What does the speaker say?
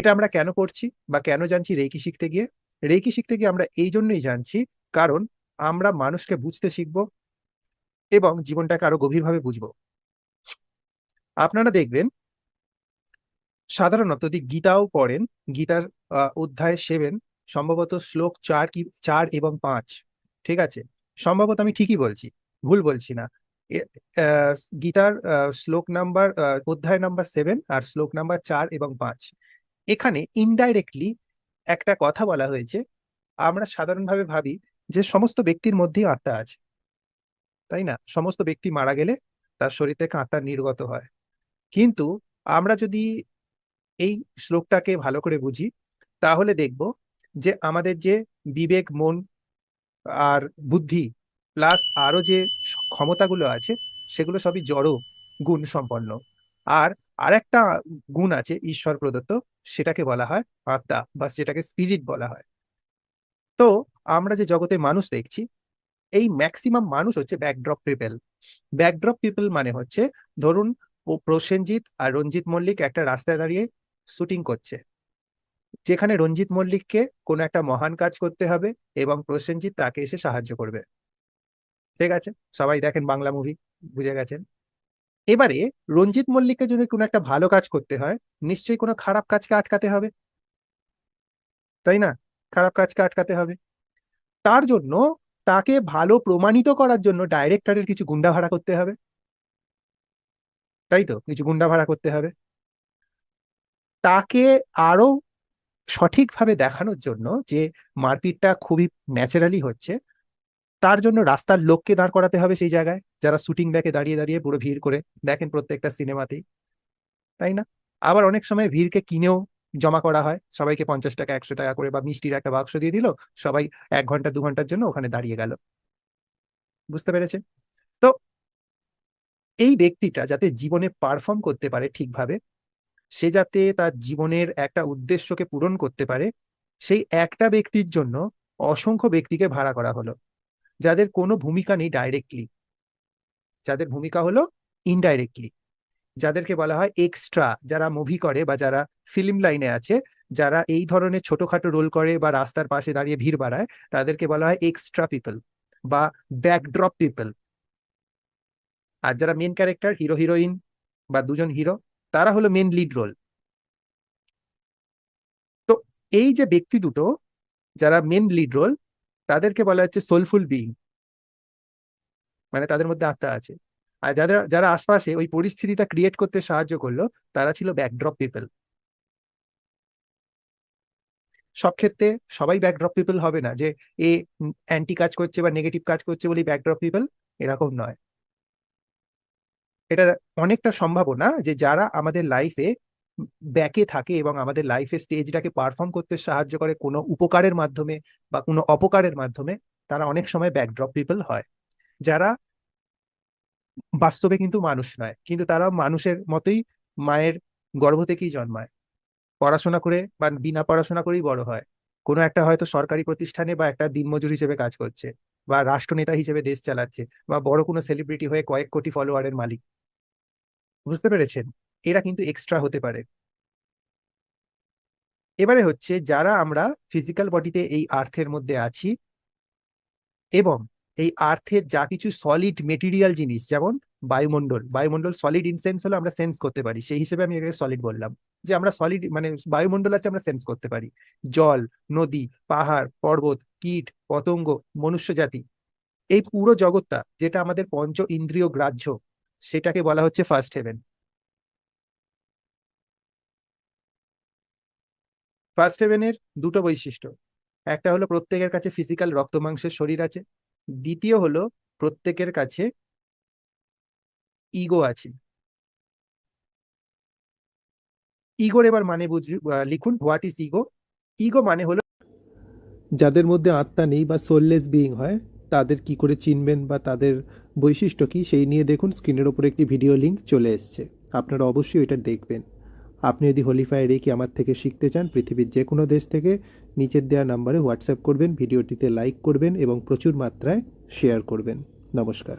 এটা আমরা কেন করছি বা কেন জানছি রেকি শিখতে গিয়ে? রেকি শিখতে গিয়ে আমরা এই জন্যই জানছি, কারণ আমরা মানুষকে বুঝতে শিখবো এবং জীবনটাকে আরো গভীরভাবে বুঝবো। আপনারা দেখবেন সাধারণত যদি গীতাও পড়েন, গীতার অধ্যায় 7 সম্ভবত শ্লোক 4 এবং 5, ঠিক আছে? সম্ভবত আমি ঠিকই বলছি, ভুল বলছি না। এ- আহ, গীতার শ্লোক নাম্বার, অধ্যায় নাম্বার 7 আর শ্লোক নাম্বার 4 এবং 5, এখানে ইনডাইরেক্টলি একটা কথা বলা হয়েছে। আমরা সাধারণভাবে ভাবি যে সমস্ত ব্যক্তির মধ্যেই আত্মা আছে, তাই না? সমস্ত ব্যক্তি মারা গেলে তার শরীর থেকে আত্মা নির্গত হয়। কিন্তু আমরা যদি এই শ্লোকটাকে ভালো করে বুঝি, তাহলে দেখব যে আমাদের যে বিবেক, মন আর বুদ্ধি প্লাস আরো যে ক্ষমতাগুলো আছে, সেগুলো সবই জড় গুণ সম্পন্ন। আর আরেকটা গুণ আছে ঈশ্বর প্রদত্ত, সেটাকে বলা হয় আত্মা, বা যেটাকে স্পিরিট বলা হয়। তো আমরা যে জগতে মানুষ দেখছি, এই ম্যাক্সিমাম মানুষ হচ্ছে ব্যাকড্রপ পিপল। ব্যাকড্রপ পিপল মানে হচ্ছে, ধরুন প্রসেনজিৎ আর রঞ্জিত মল্লিক একটা রাস্তায় দাঁড়িয়ে শুটিং করছে, যেখানে রঞ্জিত মল্লিককে কোনো একটা মহান কাজ করতে হবে এবং প্রসেনজিৎ তাকে এসে সাহায্য করবে। ঠিক আছে, সবাই দেখেন বাংলা মুভি, বুঝে গেছেন। এবারে রঞ্জিত মল্লিককে যদি কোনো একটা ভালো কাজ করতে হয়, নিশ্চয়ই কোনো খারাপ কাজকে আটকাতে হবে, তাই না? খারাপ কাজকে আটকাতে হবে। তার জন্য তাকে ভালো প্রমাণিত করার জন্য ডাইরেক্টরের কিছু গুন্ডা ভাড়া করতে হবে, তাই তো? কিছু গুন্ডা ভাড়া করতে হবে তাকে আরো সঠিকভাবে দেখানোর জন্য যে মারপিটটা খুবই ন্যাচারালি হচ্ছে। তার জন্য রাস্তার লোককে দাঁড় করাতে হবে সেই জায়গায়, যারা শুটিং দেখে দাঁড়িয়ে দাঁড়িয়ে পুরো ভিড় করে, দেখেন প্রত্যেকটা সিনেমাতেই, তাই না? আবার অনেক সময় ভিড়কে কিনেও জমা করা হয়, সবাইকে 50 টাকা 100 টাকা করে, বা মিষ্টির একটা বাক্স দিয়ে দিল, সবাই 1 ঘন্টা 2 ঘন্টার জন্য ওখানে দাঁড়িয়ে গেল। বুঝতে পেরেছেন? তো এই ব্যক্তিটা যাতে জীবনে পারফর্ম করতে পারে ঠিকভাবে, সে যাতে তার জীবনের একটা উদ্দেশ্যকে পূরণ করতে পারে, সেই একটা ব্যক্তির জন্য অসংখ্য ব্যক্তিকে ভাড়া করা হলো, যাদের কোনো ভূমিকা নেই ডাইরেক্টলি, যাদের ভূমিকা হলো ইনডাইরেক্টলি, যাদেরকে বলা হয় এক্সট্রা, যারা মুভি করে বা যারা ফিল্ম লাইনে আছে, যারা এই ধরনের ছোটখাটো রোল করে বা রাস্তার পাশে দাঁড়িয়ে ভিড় বাড়ায়, তাদেরকে বলা হয় এক্সট্রা পিপল বা ব্যাকড্রপ পিপল। আর যারা মেন ক্যারেক্টার, হিরো হিরোইন বা দুজন হিরো, তারা হলো মেন লিড রোল। তো এই যে ব্যক্তি দুটো, যারা মেন লিড রোল, তাদেরকে বলা হচ্ছে সোলফুল বিইং, মানে তাদের মধ্যে আত্মা আছে। আর যারা যারা আশপাশে ওই পরিস্থিতিটা ক্রিয়েট করতে সাহায্য করলো, তারা ছিল ব্যাকড্রপ পিপল। সব ক্ষেত্রে সবাই ব্যাকড্রপ পিপল হবে না, যে এ অ্যান্টি কাজ করছে বা নেগেটিভ কাজ করছে বলেই ব্যাকড্রপ পিপল, এরকম নয়। এটা অনেকটা সম্ভাবনা যে যারা আমাদের লাইফে ব্যাকে থাকে এবং আমাদের লাইফে স্টেজটাকে পারফর্ম করতে সাহায্য করে কোনো উপকারের মাধ্যমে বা কোনো অপকারের মাধ্যমে, তারা অনেক সময় ব্যাকড্রপ পিপল হয়, যারা বাস্তবে কিন্তু মানুষ নয়, কিন্তু তারা মানুষের মতোই মায়ের গর্ভ থেকেই জন্মায়, পড়াশোনা করে বা বিনা পড়াশোনা করেই বড় হয়, কোনো একটা হয়তো সরকারি প্রতিষ্ঠানে বা একটা দিনমজুর হিসেবে কাজ করছে, বা রাষ্ট্রনেতা হিসেবে দেশ চালাচ্ছে, বা বড় কোনো সেলিব্রিটি হয়ে কয়েক কোটি ফলোয়ারের মালিক। বুঝতে পেরেছেন? এরা কিন্তু এক্সট্রা হতে পারে। এবারে হচ্ছে, যারা আমরা ফিজিক্যাল বডিতে এই আর্থের মধ্যে আছি, এবং এই আর্থের যা কিছু সলিড মেটেরিয়াল জিনিস, যেমন বায়ুমণ্ডল, বায়ুমণ্ডল সলিড ইন সেন্স হলো আমরা সেন্স করতে পারি, সেই হিসেবে আমি এটাকে সলিড বললাম, যে আমরা সলিড মানে বায়ুমণ্ডল আছে, আমরা সেন্স করতে পারি। জল, নদী, পাহাড়, পর্বত, কীট, পতঙ্গ, মনুষ্য জাতি, এই পুরো জগৎটা যেটা আমাদের পঞ্চ ইন্দ্রিয় গ্রাহ্য, সেটাকে বলা হচ্ছে ফার্স্ট হেভেন। ফার্স্ট হেভেনের দুটো বৈশিষ্ট্য: একটা হলো প্রত্যেকের কাছে ফিজিক্যাল রক্ত মাংসের শরীর আছে, দ্বিতীয় হলো প্রত্যেকের কাছে ইগো আছে। ইগোর এবার মানে লিখুন, হোয়াট ইজ ইগো? ইগো মানে হলো, যাদের মধ্যে আত্মা নেই বা সোললেস বিইং হয়, তাদের কি করে চিনবেন বা তাদের বৈশিষ্ট্য কি, সেই নিয়ে দেখুন স্ক্রিনের ওপরে একটি ভিডিও লিঙ্ক চলে এসছে, আপনারা অবশ্যই ওইটা দেখবেন। আপনি যদি হোলিফায়ার রেকি আমার থেকে শিখতে চান, পৃথিবীর যে কোনো দেশ থেকে, নিচের দেওয়া নাম্বারে হোয়াটসঅ্যাপ করবেন, ভিডিওটিতে লাইক করবেন এবং প্রচুর মাত্রায় শেয়ার করবেন। নমস্কার।